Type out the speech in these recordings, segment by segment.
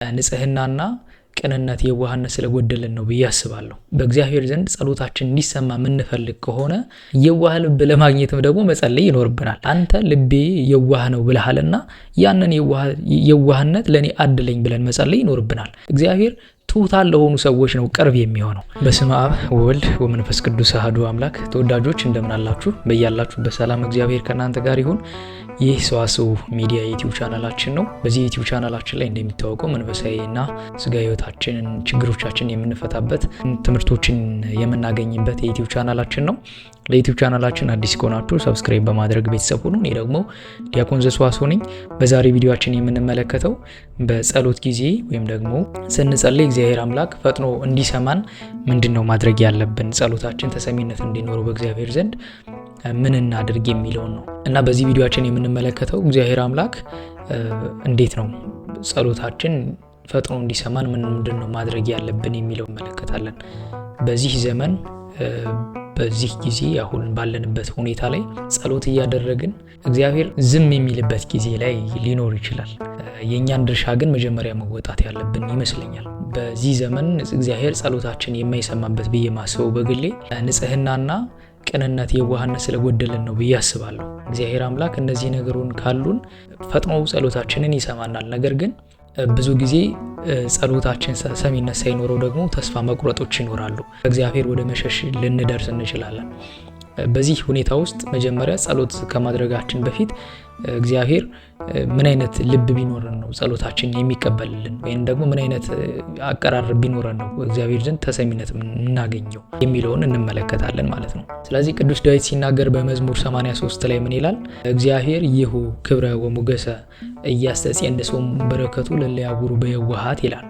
ንጽህናና ቅንነት የዋህነት ስለጎደለን ነው ብዬ አስባለሁ። በእግዚአብሔር ዘንድ ጸሎታችን እንዲሰማ የምንፈልግ ከሆነ የዋህ ልብ ለማግኘትም ደግሞ መጸለይ ይኖርብናል። አንተ ልቤ የዋህ ነው ብለሃልና ያንን የዋህነት ለኔ አድለኝ ብለን መጸለይ ይኖርብናል። እግዚአብሔር ትሑታን ለሆኑ ሰዎች ነው ቅርብ የሚሆነው። በስመ አብ ወወልድ ወመንፈስ ቅዱስ አሐዱ አምላክ። ተወዳጆች እንደምን አላችሁ? በያላችሁበት ሰላም እግዚአብሔር ከእናንተ ጋር ይሁን። ይህ ሰዋስው ሚዲያ የዩቲዩብ ቻናላችን ነው። በዚህ የዩቲዩብ ቻናላችን ላይ እንደሚታወቀው መንፈሳዊና ስጋዊ ሕይወታችንን ችግሮቻችንን የምንፈታበት ትምህርቶችን የምናገኝበት የዩቲዩብ ቻናላችን ነው። ለዩቲዩብ ቻናላችን አዲስ ከሆናችሁ ሰብስክራይብ በማድረግ ቤተሰብ ሁኑ። እኔ ደግሞ ዲያቆን ዘሰዋስው ነኝ። በዛሬ ቪዲዮአችን የምንመለከተው በጸሎት ጊዜ ወይም ደግሞ ስንጸልይ እግዚአብሔር አምላክ ፈጥኖ እንዲሰማን ምንድነው ማድረግ ያለብን፣ ጸሎታችን ተሰሚነት እንዲኖረው በእግዚአብሔር ዘንድ ምን እናድርግ የሚለውን ነው እና በዚህ ቪዲዮአችን የምንመለከተው እግዚአብሔር አምላክ እንዴት ነው ጸሎታችን ፈጥኖ እንዲሰማን ምንድነው ማድረግ ያለብን የሚለው እንመለከታለን። በዚህ ዘመን በዚህ ጊዜ አሁን ባለንበት ሁኔታ ላይ ጸሎት እያደረግን እግዚአብሔር ዝም የሚልበት ጊዜ ላይ ሊኖር ይችላል። የኛን ድርሻ ግን መጀመሪያ መወጣት ያለብን ይመስለኛል። በዚህ ዘመን እግዚአብሔር ጸሎታችን የማይሰማበት ብዬ ማስበው በግሌ ንጽህናና ቅንነት የዋህነት ስለጎደለን ነው ብዬ አስባለሁ። እግዚአብሔር አምላክ እነዚህ ነገሩን ካሉን ፈጥኖ ጸሎታችንን ይሰማናል። ነገር ግን ብዙ ጊዜ ጸሎታችን ሰሚነት ሳይኖረው ደግሞ ተስፋ መቁረጦች ይኖራሉ። እግዚአብሔር ወደ መሸሽ ልንደርስ እንችላለን። በዚህ ሁኔታ ውስጥ መጀመሪያ ጸሎት ከማድረጋችን በፊት እግዚአብሔር ምን አይነት ልብ ቢኖረን ነው ጸሎታችን የሚቀበልልን፣ ወይም ደግሞ ምን አይነት አቀራረብ ቢኖረን ነው እግዚአብሔር ዘንድ ተሰሚነት የምናገኘው የሚለውን እንመለከታለን ማለት ነው። ስለዚህ ቅዱስ ዳዊት ሲናገር በመዝሙር 83 ላይ ምን ይላል? እግዚአብሔር ይሁ ክብረ ወሞገሰ እያስተጼንሶሙ በረከቱ ለለያውሩ በየዋሃት ይላል።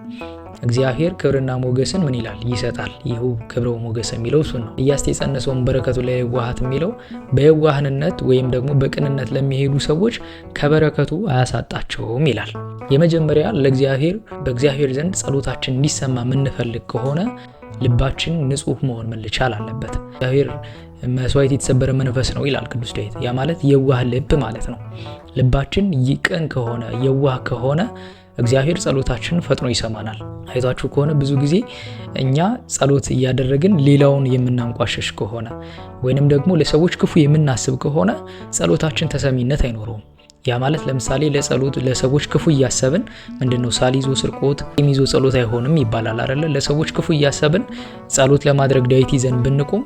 እግዚአብሔር ክብርና ሞገስን ምን ይላል? ይሰጣል። ይሁ ክብረ ወሞገስ የሚለው እሱ ነው። እያስተጸነሰው በረከቱ ለየዋሃት የሚለው በየዋህነት ወይም ደግሞ በቅንነት ለሚሄዱ ሰዎች ከበረከቱ አያሳጣቸውም ይላል። የመጀመሪያ በእግዚአብሔር ዘንድ ጸሎታችን እንዲሰማ የምንፈልግ ከሆነ ልባችን ንጹህ መሆን መቻል አለበት። እግዚአብሔር መስዋዕት የተሰበረ መንፈስ ነው ይላል ቅዱስ ዳዊት። ያ ማለት የዋህ ልብ ማለት ነው። ልባችን ቅን ከሆነ የዋህ ከሆነ እግዚአብሔር ጸሎታችንን ፈጥኖ ይሰማናል። አይታችሁ ከሆነ ብዙ ጊዜ እኛ ጸሎት እያደረግን ሌላውን የምናንቋሸሽ ከሆነ ወይንም ደግሞ ለሰዎች ክፉ የምናስብ ከሆነ ጸሎታችን ተሰሚነት አይኖረውም። ያ ማለት ለምሳሌ ለሰዎች ክፉ እያሰብን ምንድነው ሳሊዞ ስርቆት የሚዞ ጸሎት አይሆንም ይባላል አይደለ? ለሰዎች ክፉ እያሰብን ጸሎት ለማድረግ ዳዊት ይዘን ብንቆም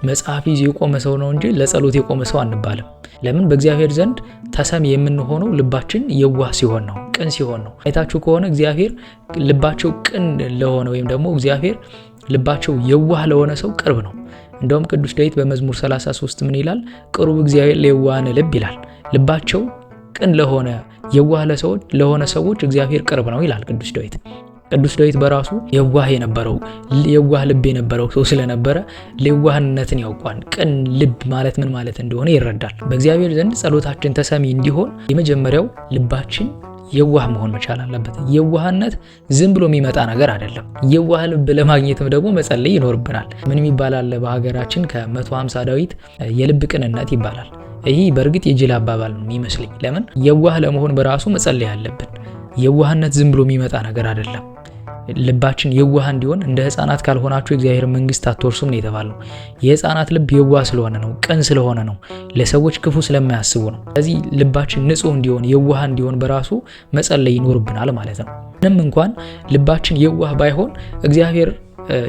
መጽሐፍ ይዞ የቆመ ሰው ነው እንጂ ለጸሎት የቆመ ሰው አንባልም። ለምን? በእግዚአብሔር ዘንድ ተሰሚ የምንሆነው ልባችን የዋህ ሲሆን ነው፣ ቅን ሲሆን ነው። አይታችሁ ከሆነ እግዚአብሔር ልባቸው ቅን ለሆነ ወይም ደግሞ እግዚአብሔር ልባቸው የዋህ ለሆነ ሰው ቅርብ ነው። እንደውም ቅዱስ ዳዊት በመዝሙር 33 ምን ይላል? ቅሩብ እግዚአብሔር ለየዋሃን ልብ ይላል። ልባቸው ቅን ለሆነ የዋህ ለሆነ ሰዎች እግዚአብሔር ቅርብ ነው ይላል ቅዱስ ዳዊት። ቅዱስ ዳዊት በራሱ የዋህ ልብ የነበረው ሰው ስለነበረ ለዋህነትን ያውቋል። ቅን ልብ ማለት ምን ማለት እንደሆነ ይረዳል። በእግዚአብሔር ዘንድ ጸሎታችን ተሰሚ እንዲሆን የመጀመሪያው ልባችን የዋህ መሆን መቻል አለበት። የዋህነት ዝም ብሎ የሚመጣ ነገር አይደለም። የዋህ ልብ ለማግኘትም ደግሞ መጸለይ ይኖርብናል። ምን ይባላል በሀገራችን ከ150 ዳዊት የልብ ቅንነት ይባላል። ይህ በእርግጥ የጅል አባባል ነው የሚመስለኝ። ለምን? የዋህ ለመሆን በራሱ መጸለይ አለብን። የዋህነት ዝም ብሎ የሚመጣ ነገር አይደለም። ልባችን የዋህ እንዲሆን እንደ ሕፃናት ካልሆናችሁ የእግዚአብሔር መንግስት አትወርሱም ነው የተባለው። የሕፃናት ልብ የዋህ ስለሆነ ነው፣ ቅን ስለሆነ ነው፣ ለሰዎች ክፉ ስለማያስቡ ነው። ስለዚህ ልባችን ንጹህ እንዲሆን የዋህ እንዲሆን በራሱ መጸለይ ይኖርብናል ማለት ነው። ምንም እንኳን ልባችን የዋህ ባይሆን እግዚአብሔር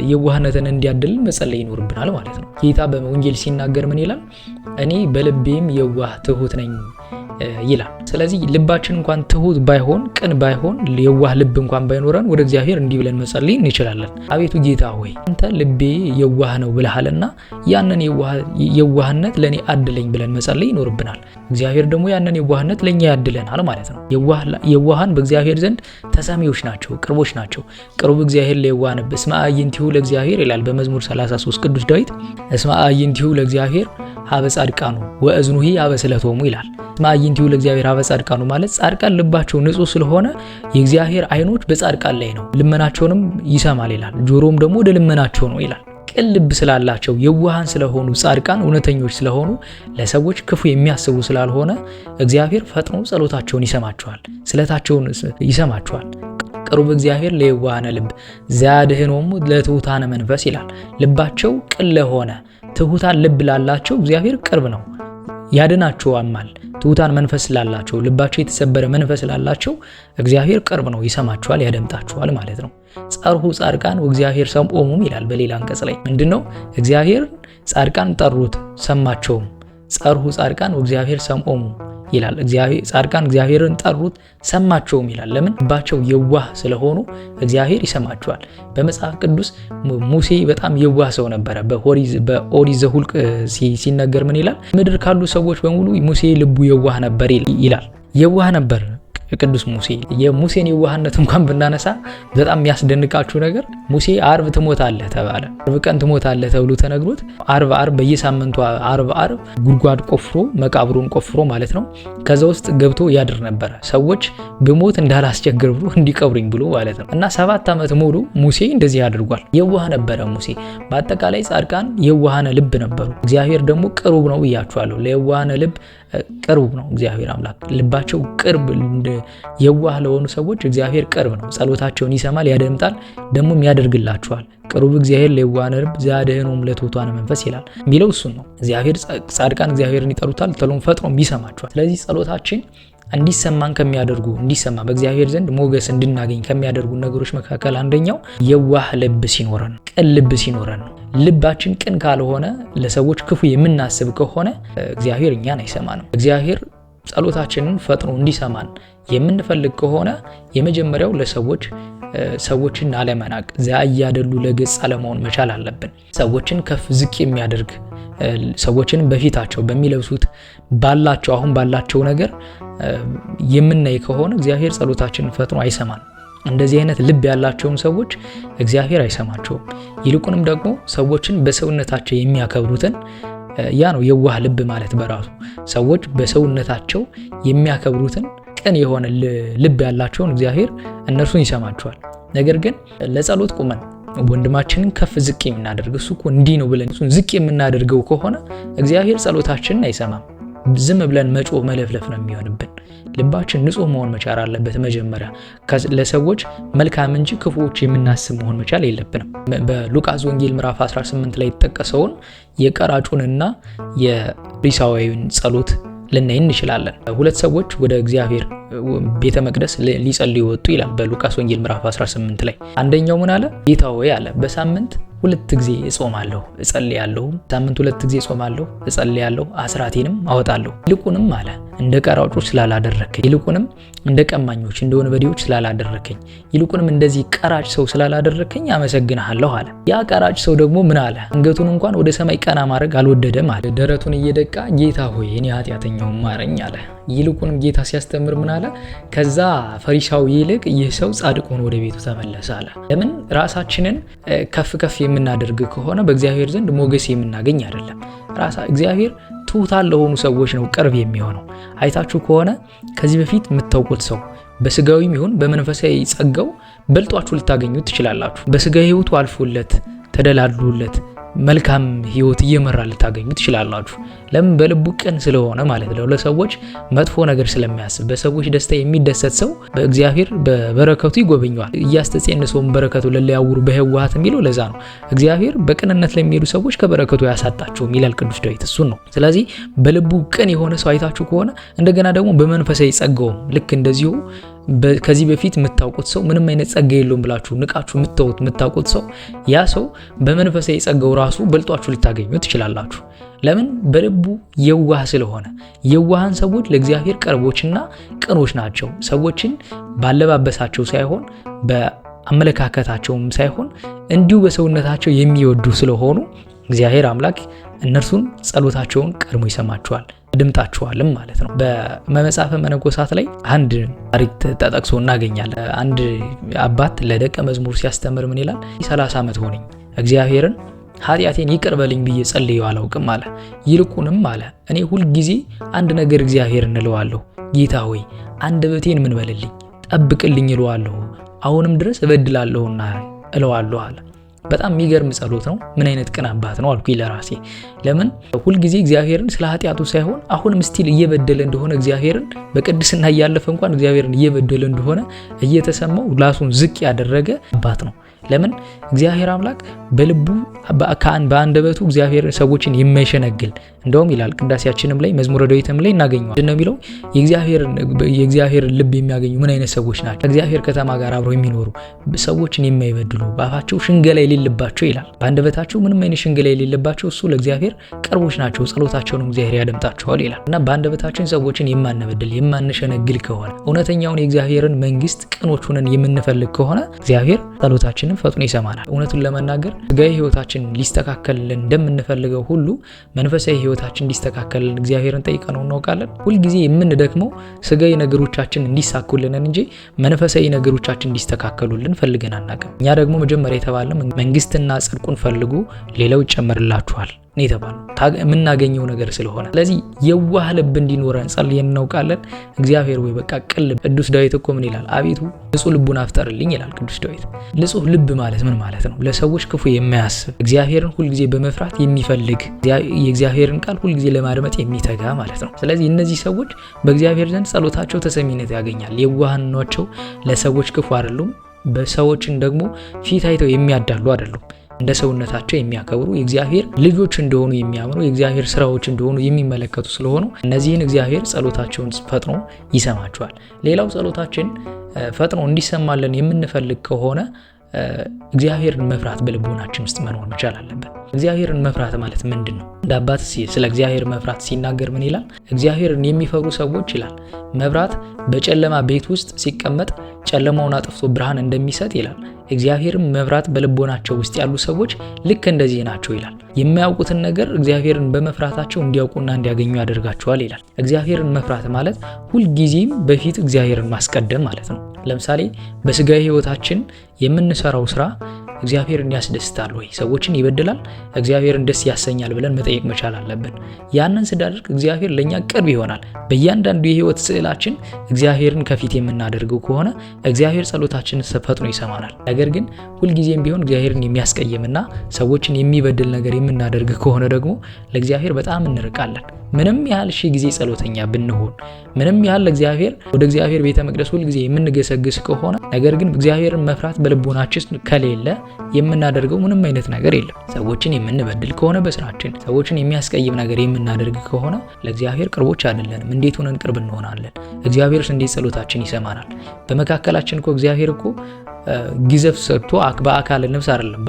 የዋህነትን እንዲያድልን መጸለይ ይኖርብናል ማለት ነው። ጌታ በወንጌል ሲናገር ምን ይላል? እኔ በልቤም የዋህ ትሁት ነኝ ይላል። ስለዚህ ልባችን እንኳን ትሁት ባይሆን ቅን ባይሆን የዋህ ልብ እንኳን ባይኖረን ወደ እግዚአብሔር እንዲህ ብለን መጸለይ እንችላለን። አቤቱ ጌታ ሆይ አንተ ልቤ የዋህ ነው ብለሃልና ያንን የዋህነት ለኔ አድለኝ ብለን መጸለይ ይኖርብናል። እግዚአብሔር ደግሞ ያንን የዋህነት ለኛ ያድለናል ማለት ነው። የዋሃን በእግዚአብሔር ዘንድ ተሰሚዎች ናቸው፣ ቅርቦች ናቸው። ቅርብ እግዚአብሔር ለየዋህ ነብ እስመ አዕይንቲሁ ለእግዚአብሔር ይላል በመዝሙር 33 ቅዱስ ዳዊት። እስመ አዕይንቲሁ ለእግዚአብሔር ሀበ ጻድቃኑ ወእዝኑሂ ሀበ ስለቶሙ ይላል። እስመ አዕይንቲሁ ለእግዚአብሔር ሀበ ጻድቃኑ ማለት ጻድቃን ልባቸው ንጹህ ስለሆነ የእግዚአብሔር አይኖች በጻድቃን ላይ ነው፣ ልመናቸውንም ይሰማል ይላል። ጆሮም ደግሞ ወደ ልመናቸው ነው ይላል። ቅን ልብ ስላላቸው የዋሃን ስለሆኑ ጻድቃን እውነተኞች ስለሆኑ ለሰዎች ክፉ የሚያስቡ ስላልሆነ እግዚአብሔር ፈጥኖ ጸሎታቸውን ይሰማቸዋል፣ ስለታቸውን ይሰማቸዋል። ቅርብ እግዚአብሔር ለየዋሃነ ልብ ዘያድኅኖሙ ለትሑታነ መንፈስ ይላል። ልባቸው ቅን ለሆነ ትሑታን ልብ ላላቸው እግዚአብሔር ቅርብ ነው፣ ያድናቸዋል። ትሑታን መንፈስ ላላቸው ልባቸው የተሰበረ መንፈስ ላላቸው እግዚአብሔር ቅርብ ነው፣ ይሰማቸዋል፣ ያደምጣቸዋል ማለት ነው። ጸርሑ ጻድቃን ወእግዚአብሔር ሰምዖሙ ይላል በሌላ አንቀጽ ላይ። ምንድነው? እግዚአብሔር ጻድቃን ጠሩት ሰማቸውም። ጸርሑ ጻድቃን ወእግዚአብሔር ሰምዖሙ ይላል። ጻድቃን እግዚአብሔርን ጠሩት ሰማቸውም ይላል። ለምን? ልባቸው የዋህ ስለሆኑ እግዚአብሔር ይሰማቸዋል። በመጽሐፍ ቅዱስ ሙሴ በጣም የዋህ ሰው ነበረ። በኦሪት ዘኍልቍ ሲነገር ምን ይላል? ምድር ካሉ ሰዎች በሙሉ ሙሴ ልቡ የዋህ ነበር ይላል። የዋህ ነበር ቅዱስ ሙሴ። የሙሴን የዋህነት እንኳን ብናነሳ በጣም የሚያስደንቃችሁ ነገር ሙሴ አርብ ትሞታለህ ተባለ። አርብ ቀን ትሞታለህ ተብሎ ተነግሮት አርብ በየሳምንቱ አርብ ጉድጓድ ቆፍሮ መቃብሩን ቆፍሮ ማለት ነው ከዛ ውስጥ ገብቶ ያድር ነበረ። ሰዎች በሞት እንዳላስቸግር ብሎ እንዲቀብሩኝ ብሎ ማለት ነው። እና 7 ዓመት ሙሉ ሙሴ እንደዚህ አድርጓል። የዋህ ነበረ ሙሴ። በአጠቃላይ ጻድቃን የዋሃነ ልብ ነበሩ። እግዚአብሔር ደግሞ ቅሩብ ነው ብያችኋለሁ። ለየዋሃነ ልብ ቅርብ ነው እግዚአብሔር አምላክ። ልባቸው ቅርብ የዋህ ለሆኑ ሰዎች እግዚአብሔር ቅርብ ነው። ጸሎታቸውን ይሰማል፣ ያደምጣል፣ ደግሞም ያደርግላቸዋል። ቅሩብ እግዚአብሔር ለየዋሃነ ልብ ዘያድኅኖሙ ለትሑታነ መንፈስ ይላል የሚለው እሱን ነው። ጻድቃን እግዚአብሔርን ይጠሩታል፣ ተሎም ፈጥኖም ይሰማቸዋል። ስለዚህ ጸሎታችን እንዲሰማ በእግዚአብሔር ዘንድ ሞገስ እንድናገኝ ከሚያደርጉ ነገሮች መካከል አንደኛው የዋህ ልብ ሲኖረን፣ ቅን ልብ ሲኖረን ነው። ልባችን ቅን ካልሆነ ለሰዎች ክፉ የምናስብ ከሆነ እግዚአብሔር እኛን አይሰማንም። እግዚአብሔር ጸሎታችንን ፈጥኖ እንዲሰማን የምንፈልግ ከሆነ የመጀመሪያው ሰዎችን አለመናቅ፣ ዘያያደሉ ለገጽ አለመሆን መቻል አለብን። ሰዎችን ከፍ ዝቅ የሚያደርግ ሰዎችን በፊታቸው በሚለብሱት አሁን ባላቸው ነገር የምናይ ከሆነ እግዚአብሔር ጸሎታችንን ፈጥኖ አይሰማን። እንደዚህ አይነት ልብ ያላቸውም ሰዎች እግዚአብሔር አይሰማቸውም። ይልቁንም ደግሞ ሰዎችን በሰውነታቸው የሚያከብሩትን ያ ነው የዋህ ልብ ማለት በራሱ። ሰዎች በሰውነታቸው የሚያከብሩትን ቅን የሆነ ልብ ያላቸውን እግዚአብሔር እነርሱን ይሰማቸዋል። ነገር ግን ለጸሎት ቁመን ወንድማችንን ከፍ ዝቅ የምናደርግ እሱ እኮ እንዲህ ነው ብለን እሱን ዝቅ የምናደርገው ከሆነ እግዚአብሔር ጸሎታችንን አይሰማም። ዝም ብለን መጮህ መለፍለፍ ነው የሚሆንብን። ልባችን ንጹህ መሆን መቻል አለበት። መጀመሪያ ለሰዎች መልካም እንጂ ክፉዎች የምናስብ መሆን መቻል የለብንም። በሉቃስ ወንጌል ምዕራፍ 18 ላይ የተጠቀሰውን የቀራጩንና የፈሪሳዊውን ጸሎት ልናይ እንችላለን። 2 ሰዎች ወደ እግዚአብሔር ቤተ መቅደስ ሊጸልዩ ወጡ ይላል በሉቃስ ወንጌል ምዕራፍ 18 ላይ። አንደኛው ምን አለ? ጌታ ሆይ አለ በሳምንት 2 ጊዜ እጾማለሁ እጸልያለሁ። ሳምንት 2 ጊዜ እጾማለሁ እጸልያለሁ፣ አስራቴንም አወጣለሁ። ይልቁንም አለ እንደ ቀራጮች ስላላደረከኝ፣ ይልቁንም እንደ ቀማኞች እንደ ወንበዴዎች ስላላደረከኝ፣ ይልቁንም እንደዚህ ቀራጭ ሰው ስላላደረከኝ አመሰግንሃለሁ አለ። ያ ቀራጭ ሰው ደግሞ ምን አለ? አንገቱን እንኳን ወደ ሰማይ ቀና ማድረግ አልወደደም አለ። ደረቱን እየደቃ ጌታ ሆይ እኔ ኃጢአተኛው ማረኝ አለ። ይልቁንም ጌታ ሲያስተምር ምን አለ? ከዛ ፈሪሳዊ ይልቅ ይህ ሰው ጻድቅ ሆኖ ወደ ቤቱ ተመለሰ አለ። ለምን? ራሳችንን ከፍ የምናደርግ ከሆነ በእግዚአብሔር ዘንድ ሞገስ የምናገኝ አይደለም። እግዚአብሔር ትሑታን ለሆኑ ሰዎች ነው ቅርብ የሚሆነው። አይታችሁ ከሆነ ከዚህ በፊት የምታውቁት ሰው በስጋዊም ይሁን በመንፈሳዊ ጸጋው በልጧችሁ ልታገኙት ትችላላችሁ። በስጋዊ ሕይወቱ አልፎለት ተደላድሎለት መልካም ሕይወት እየመራ ልታገኙ ትችላላችሁ። ለምን? በልቡ ቅን ስለሆነ ማለት ነው። ለሰዎች መጥፎ ነገር ስለሚያስብ በሰዎች ደስታ የሚደሰት ሰው በእግዚአብሔር በበረከቱ ይጎበኘዋል። እያስተጸነሰው በረከቱ ለለያውሩ በህዋሃት የሚለው ለዛ ነው። እግዚአብሔር በቅንነት ለሚሄዱ ሰዎች ከበረከቱ ያሳጣቸውም ይላል ቅዱስ ዳዊት። እሱን ነው። ስለዚህ በልቡ ቅን የሆነ ሰው አይታችሁ ከሆነ እንደገና ደግሞ በመንፈሳዊ ጸጋውም ልክ እንደዚሁ ከዚህ በፊት የምታውቁት ሰው ምንም አይነት ጸጋ የለውም ብላችሁ ንቃችሁ የምታውቁት ሰው ያ ሰው በመንፈሳዊ ጸጋው ራሱ በልጧችሁ ልታገኙ ትችላላችሁ። ለምን? በልቡ የዋህ ስለሆነ። የዋሃን ሰዎች ለእግዚአብሔር ቅርቦችና ቅኖች ናቸው። ሰዎችን ባለባበሳቸው ሳይሆን በአመለካከታቸውም ሳይሆን እንዲሁ በሰውነታቸው የሚወዱ ስለሆኑ እግዚአብሔር አምላክ እነርሱን ጸሎታቸውን ቀድሞ ይሰማቸዋል ድምጣቸዋልም ማለት ነው። በመጽሐፈ መነኮሳት ላይ አንድ ታሪክ ተጠቅሶ እናገኛለን። አንድ አባት ለደቀ መዝሙር ሲያስተምር ምን ይላል? 30 ዓመት ሆነኝ እግዚአብሔርን ኃጢአቴን ይቅር በልኝ ብዬ ጸልየው አላውቅም አለ። ይልቁንም አለ እኔ ሁል ጊዜ አንድ ነገር እግዚአብሔርን እለዋለሁ፣ ጌታ ሆይ አንደበቴን ምን በልልኝ ጠብቅልኝ እለዋለሁ፣ አሁንም ድረስ እበድላለሁና እለዋለሁ አለ። በጣም የሚገርም ጸሎት ነው። ምን አይነት ቅን አባት ነው አልኩኝ ለራሴ። ለምን ሁልጊዜ እግዚአብሔርን ስለ ኃጢአቱ ሳይሆን አሁንም ስቲል እየበደለ እንደሆነ እግዚአብሔርን በቅድስና እያለፈ እንኳን እግዚአብሔርን እየበደለ እንደሆነ እየተሰማው ራሱን ዝቅ ያደረገ አባት ነው። ለምን እግዚአብሔር አምላክ በልቡ በአንደበቱ እግዚአብሔር ሰዎችን የማይሸነግል እንደውም ይላል ቅዳሴያችንም ላይ መዝሙረ ዳዊትም ላይ እናገኘዋለን። ምንድነው የሚለው? የእግዚአብሔርን ልብ የሚያገኙ ምን አይነት ሰዎች ናቸው? ከእግዚአብሔር ከተማ ጋር አብረው የሚኖሩ ሰዎችን የማይበድሉ በአፋቸው ሽንገላ የሌለባቸው ይላል። በአንደበታቸው ምንም አይነት ሽንገላ የሌለባቸው እሱ ለእግዚአብሔር ቅርቦች ናቸው፣ ጸሎታቸውን እግዚአብሔር ያደምጣቸዋል ይላል። እና በአንደበታችን ሰዎችን የማንበድል የማንሸነግል ከሆነ እውነተኛውን የእግዚአብሔርን መንግስት ቅኖች ሆነን የምንፈልግ ከሆነ እግዚአብሔር ጸሎታችንን ፈጥኖ ይሰማናል። እውነቱን ለመናገር ስጋዊ ህይወታችን ሊስተካከልልን እንደምንፈልገው ሁሉ መንፈሳዊ ህይወታችን እንዲስተካከልልን እግዚአብሔርን ጠይቀነው እናውቃለን። ሁልጊዜ የምንደክመው ስጋዊ ነገሮቻችን እንዲሳኩልን እንጂ መንፈሳዊ ነገሮቻችን እንዲስተካከሉልን ፈልገን አናውቅም። እኛ ደግሞ መጀመሪያ የተባለው መንግስትና ጽድቁን ፈልጉ ሌላው ይጨመርላችኋል ነው የተባለው፣ የምናገኘው ነገር ስለሆነ። ስለዚህ የዋህ ልብ እንዲኖረን ጸልየን እናውቃለን። እግዚአብሔር ወይ በቃ ቅን ልብ። ቅዱስ ዳዊት እኮ ምን ይላል? አቤቱ ንጹህ ልቡን አፍጠርልኝ ይላል ቅዱስ ዳዊት። ንጹህ ልብ ማለት ምን ማለት ነው? ለሰዎች ክፉ የማያስብ እግዚአብሔርን ሁልጊዜ በመፍራት የሚፈልግ የእግዚአብሔርን ቃል ሁልጊዜ ለማድመጥ የሚተጋ ማለት ነው። ስለዚህ እነዚህ ሰዎች በእግዚአብሔር ዘንድ ጸሎታቸው ተሰሚነት ያገኛል። የዋህናቸው ለሰዎች ክፉ አይደሉም። በሰዎችን ደግሞ ፊት አይተው የሚያዳሉ አይደሉም። እንደ ሰውነታቸው የሚያከብሩ የእግዚአብሔር ልጆች እንደሆኑ የሚያምኑ የእግዚአብሔር ስራዎች እንደሆኑ የሚመለከቱ ስለሆኑ እነዚህን እግዚአብሔር ጸሎታቸውን ፈጥኖ ይሰማቸዋል። ሌላው ጸሎታችን ፈጥኖ እንዲሰማልን የምንፈልግ ከሆነ እግዚአብሔርን መፍራት በልቦናችን ውስጥ መኖር መቻል አለበት። እግዚአብሔርን መፍራት ማለት ምንድን ነው? እንደ አባት ስለ እግዚአብሔር መፍራት ሲናገር ምን ይላል? እግዚአብሔርን የሚፈሩ ሰዎች ይላል መብራት በጨለማ ቤት ውስጥ ሲቀመጥ ጨለማውን አጥፍቶ ብርሃን እንደሚሰጥ ይላል። እግዚአብሔርን መፍራት በልቦናቸው ውስጥ ያሉ ሰዎች ልክ እንደዚህ ናቸው ይላል። የሚያውቁትን ነገር እግዚአብሔርን በመፍራታቸው እንዲያውቁና እንዲያገኙ ያደርጋቸዋል ይላል። እግዚአብሔርን መፍራት ማለት ሁልጊዜም በፊት እግዚአብሔርን ማስቀደም ማለት ነው። ለምሳሌ በስጋዊ ህይወታችን የምንሰራው ስራ እግዚአብሔርን ያስደስታል ወይ? ሰዎችን ይበድላል? እግዚአብሔርን ደስ ያሰኛል ብለን መጠየቅ መቻል አለብን። ያንን ስናደርግ እግዚአብሔር ለኛ ቅርብ ይሆናል። በእያንዳንዱ የህይወት ስዕላችን እግዚአብሔርን ከፊት የምናደርገው ከሆነ እግዚአብሔር ጸሎታችንን ፈጥኖ ይሰማናል። ነገር ግን ሁልጊዜም ቢሆን እግዚአብሔርን የሚያስቀይምና ሰዎችን የሚበድል ነገር የምናደርግ ከሆነ ደግሞ ለእግዚአብሔር በጣም እንርቃለን። ምንም ያህል ሺህ ጊዜ ጸሎተኛ ብንሆን፣ ምንም ያህል ወደ እግዚአብሔር ቤተ መቅደስ ሁልጊዜ የምንገሰግስ ከሆነ ነገር ግን እግዚአብሔርን መፍራት በልቦናችን ከሌለ የምናደርገው ምንም አይነት ነገር የለም። ሰዎችን የምንበድል ከሆነ በስራችን ሰዎችን የሚያስቀይም ነገር የምናደርግ ከሆነ ለእግዚአብሔር ቅርቦች አይደለንም። እንዴት ሆነን ቅርብ እንሆናለን? እግዚአብሔርስ እንዴት ጸሎታችን ይሰማናል? በመካከላችን እኮ እግዚአብሔር እኮ ግዘፍ ሰጥቶ በአካል ነፍስ አይደለም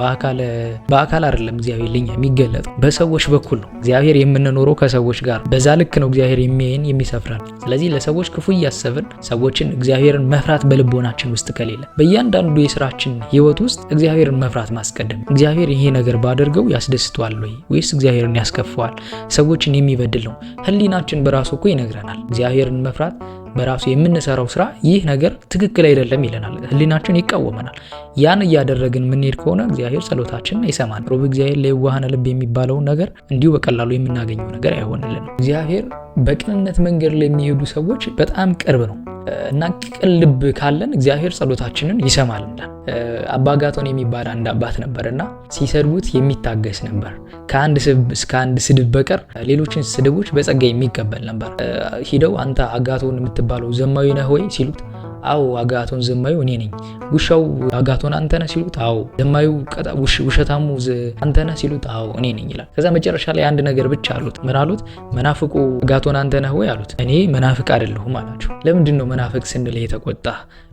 በአካል አይደለም እግዚአብሔር ለኛ የሚገለጠው በሰዎች በኩል ነው። እግዚአብሔር የምንኖረው ከሰዎች ጋር በዛ ልክ ነው እግዚአብሔር የሚያየን የሚሰፍረን። ስለዚህ ለሰዎች ክፉ እያሰብን ሰዎችን እግዚአብሔርን መፍራት በልቦናችን ውስጥ ከሌለ በእያንዳንዱ የስራችን ህይወት ውስጥ እግዚአብሔርን መፍራት ማስቀደም፣ እግዚአብሔር ይሄ ነገር ባደርገው ያስደስተዋል ወይስ እግዚአብሔርን ያስከፋዋል? ሰዎችን የሚበድል ነው። ህሊናችን በራሱ እኮ ይነግረናል። እግዚአብሔርን መፍራት በራሱ የምንሰራው ስራ ይህ ነገር ትክክል አይደለም ይለናል። ህሊናችን ይቃወመናል። ያን እያደረግን የምንሄድ ከሆነ እግዚአብሔር ጸሎታችንን አይሰማን። ሮብ እግዚአብሔር ለየዋሃን ልብ የሚባለውን ነገር እንዲሁ በቀላሉ የምናገኘው ነገር አይሆንልንም። እግዚአብሔር በቅንነት መንገድ ላይ የሚሄዱ ሰዎች በጣም ቅርብ ነው እና ቅን ልብ ካለን እግዚአብሔር ጸሎታችንን ይሰማልናል። አባ አጋቶን የሚባል አንድ አባት ነበርና ሲሰድቡት የሚታገስ ነበር። ከአንድ ስድብ በቀር ሌሎችን ስድቦች በጸጋ የሚቀበል ነበር። ሂደው አንተ አጋቶን የምትባለው ዘማዊ ነህ ወይ ሲሉት አዎ አጋቶን ዘማዩ እኔ ነኝ። ውሻው አጋቶን አንተ ነህ ሲሉት አዎ። ዘማዩ ውሸታሙ አንተ ነህ ሲሉት አዎ እኔ ነኝ ይላል። ከዛ መጨረሻ ላይ አንድ ነገር ብቻ አሉት። ምን አሉት? መናፍቁ አጋቶን አንተ ነህ ወይ አሉት። እኔ መናፍቅ አይደለሁም አላቸው። ለምንድን ነው መናፍቅ ስንል የተቆጣ?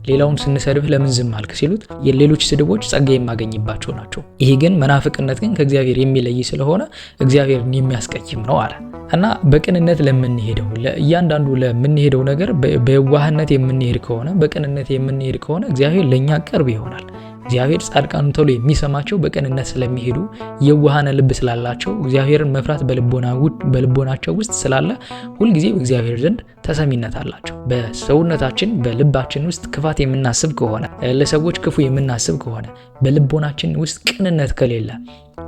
ሌላውን ስንሰድብህ ለምን ዝም አልክ ሲሉት የሌሎች ስድቦች ጸጋ የማገኝባቸው ናቸው፣ ይሄ ግን መናፍቅነት ግን ከእግዚአብሔር የሚለይ ስለሆነ እግዚአብሔርን የሚያስቀይም ነው አለ። እና በቅንነት ለምንሄደው እያንዳንዱ ለምንሄደው ነገር በየዋህነት የምንሄድ ከሆነ በቅንነት የምንሄድ ከሆነ እግዚአብሔር ለኛ ቅርብ ይሆናል። እግዚአብሔር ጻድቃኑን ተብሎ የሚሰማቸው በቅንነት ስለሚሄዱ የዋሃነ ልብ ስላላቸው እግዚአብሔርን መፍራት በልቦናቸው ውስጥ ስላለ ሁልጊዜ በእግዚአብሔር ዘንድ ተሰሚነት አላቸው። በሰውነታችን በልባችን ውስጥ ክፋት የምናስብ ከሆነ ለሰዎች ክፉ የምናስብ ከሆነ በልቦናችን ውስጥ ቅንነት ከሌለ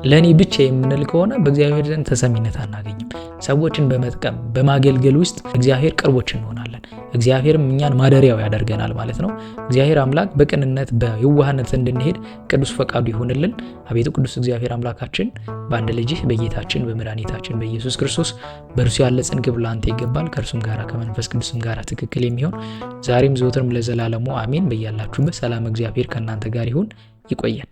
ለኔ ብቻ የምንል ከሆነ በእግዚአብሔር ዘንድ ተሰሚነት አናገኝም። ሰዎችን በመጥቀም በማገልገል ውስጥ እግዚአብሔር ቅርቦች እንሆናለን። እግዚአብሔርም እኛን ማደሪያው ያደርገናል ማለት ነው። እግዚአብሔር አምላክ በቅንነት በየዋህነት እንድንሄድ ቅዱስ ፈቃዱ ይሁንልን። አቤቱ ቅዱስ እግዚአብሔር አምላካችን በአንድ ልጅህ በጌታችን በመድኃኒታችን በኢየሱስ ክርስቶስ በእርሱ ያለ ጽድቅ ለአንተ ይገባል፣ ከእርሱም ጋር ከመንፈስ ቅዱስም ጋር ትክክል የሚሆን ዛሬም ዘወትርም ለዘላለሙ አሜን። በያላችሁበት ሰላም እግዚአብሔር ከእናንተ ጋር ይሁን። ይቆየን።